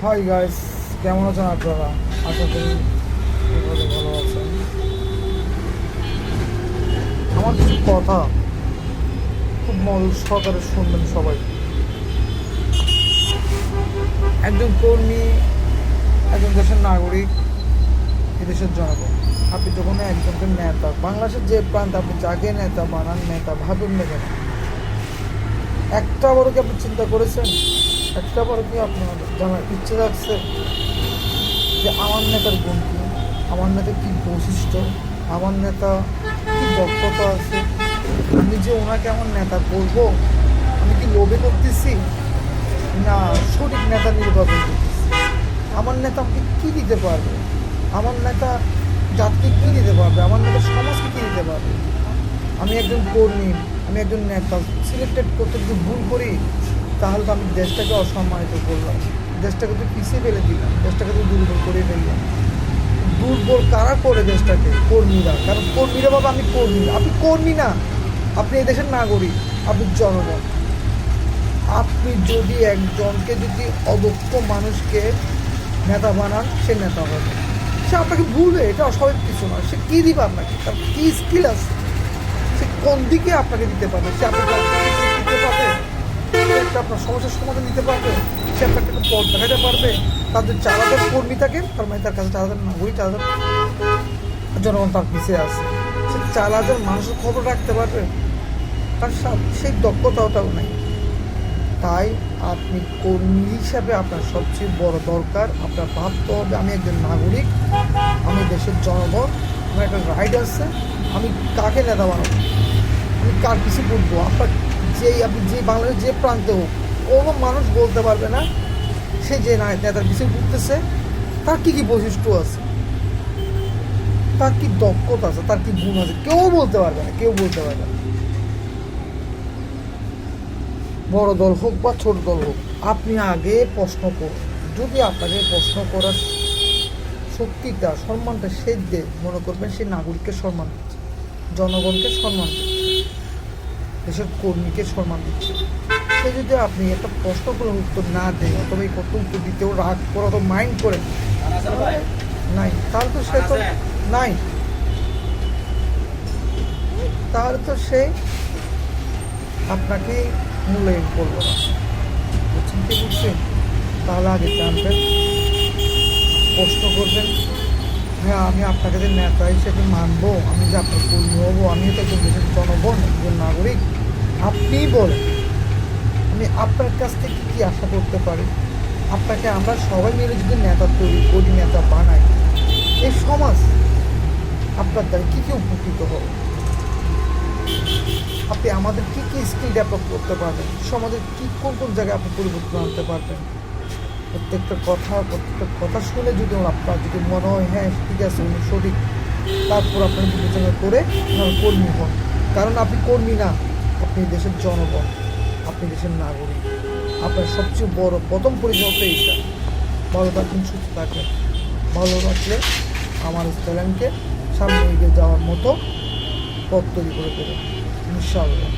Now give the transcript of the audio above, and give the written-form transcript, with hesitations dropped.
Hi guys, কেমন আছেন আপনারা? আশা করি সকলে ভালো আছেন। আমার কিছু কথা খুব মনোযোগ সহকারে শুনবেন সবাই। একজন কর্মী, একজন দেশের নাগরিক, এদেশের জনগণ। আপনি যখন একজনকে নেতা, বাংলাদেশের যে প্রান্তে আপনি যাকে নেতা বানান, নেতা ভাবেন না কেন, একটা বড় কি আপনি চিন্তা করেছেন? একটা বড় কি আপনার জানার ইচ্ছে রাখছে যে আমার নেতার গুণ কী, আমার নেতার কী বৈশিষ্ট্য, আমার নেতা কী দক্ষতা আছে, আমি যে ওনাকে আমার নেতা করব, আমি কি লোভে করতেছি না সঠিক নেতা নির্বাচন করতেছি? আমার নেতা আমাকে কী দিতে পারবে? আমার নেতা জাতিকে কী দিতে পারবে? আমার নেতা সমাজকে কী দিতে পারবে? আমি একজন কর্মী, আমি একজন নেতা সিলেক্টেড করতে যদি ভুল করি, তাহলে তো আমি দেশটাকে অসম্মানিত করলাম, দেশটাকে তো পিছিয়ে ফেলে দিলাম, দেশটাকে তো দুর্বল করে ফেললাম। দুর্বল কারা করে দেশটাকে? কর্মীরা। কারণ কর্মীরা বাবা, আমি কর্মী, আপনি কর্মী না, আপনি এই দেশের নাগরিক, আপনি জনগণ। আপনি যদি একজনকে যদি অদক্ষ মানুষকে নেতা বানান, সে নেতা হবে, সে আপনাকে ভুলবে, এটা অস্বাভাবিক কিছু নয়। সে কী দিবে আপনাকে? তার কী স্কিল আছে? সে কোন দিকে আপনাকে দিতে পারবে? সে আপনাকে দিতে পারবে, সে একটা আপনার সমস্যার সমাধান দিতে পারবে, সে আপনাকে একটা পথ দেখাতে পারবে। তাদের 4,000 কর্মী থাকেন, তার মানে তার কাছে 4,000 নাগরিক, 4,000 জনগণ তার পিছিয়ে আছে। সে 4,000 মানুষের খবর রাখতে পারবে? তার সেই দক্ষতাটাও নাই। তাই আপনি কর্মী হিসাবে আপনার সবচেয়ে বড় দরকার, আপনার ভাবতে হবে আমি একজন নাগরিক, আমি দেশের জনগণ, আমার একটা রাইট আছে, আমি কাকে নেতা বানাবো, আমি কার কিছু বলবো। আপনার আপনি যে বাংলাদেশের যে প্রান্তে হোক, কোনো মানুষ বলতে পারবে না সে যে নেতার কিছু ঘুরতেছে তার কী কী বৈশিষ্ট্য আছে, তার কী দক্ষতা আছে, তার কী গুণ আছে, কেউ বলতে পারবে না, কেউ বলতে পারবে না। বড় দল হোক বা ছোট দল হোক, আপনি আগে প্রশ্ন করুন। যদি আপনাকে প্রশ্ন করার শক্তিটা, সম্মানটা সে দেয়, মনে করবেন সে নাগরিককে সম্মান দিচ্ছে, জনগণকে সম্মান দিচ্ছে, দেশের কর্মীকে সম্মান দিচ্ছে। সে যদি আপনি একটা প্রশ্ন করে উত্তর না দেয়, অথবা এই কত উত্তর দিতেও রাগ করে অথবা মাইন্ড করে নাই, তাহলে তো সে তো নাই, তাহলে তো সে আপনাকে মূল্যায়ন করবো না। বুঝছেন কি বুঝছেন? তাহলে আগে জানবেন, প্রশ্ন করবেন, হ্যাঁ আমি আপনাকে যে নেতা হিসেবে মানবো, আমি যে আপনার কর্মী হবো, আমি তো একজন দেশের জনগণ, একজন নাগরিক, আপনিই বলেন আমি আপনার কাছ থেকে কী আশা করতে পারি। আপনাকে আমরা সবাই মিলে যদি নেতা তৈরি করি, নেতা বানাই, এই সমাজ আপনার দ্বারা কী কী উপকৃত হবে, আপনি আমাদের কী কী স্কিল ডেভেলপ করতে পারবেন, সমাজের কী কোন কোন জায়গায় আপনি পরিবর্তন আনতে পারবেন। প্রত্যেকটা কথা শুনে যদি আপনার যদি মনে হয় হ্যাঁ ঠিক আছে উনি সঠিক, তারপর আপনার বিবেচনা করে আপনার কর্মী হন। কারণ আপনি কর্মী না, আপনি দেশের জনগণ, আপনি দেশের নাগরিক। আপনার সবচেয়ে বড় প্রথম পরিচয় এইটা। ভালো থাকবেন, সুস্থ থাকবেন। ভালো রাখলে আমার চ্যানেলকে সামনে এগিয়ে যাওয়ার মতো পথ তৈরি করে দেবেন ইনশাআল্লাহ।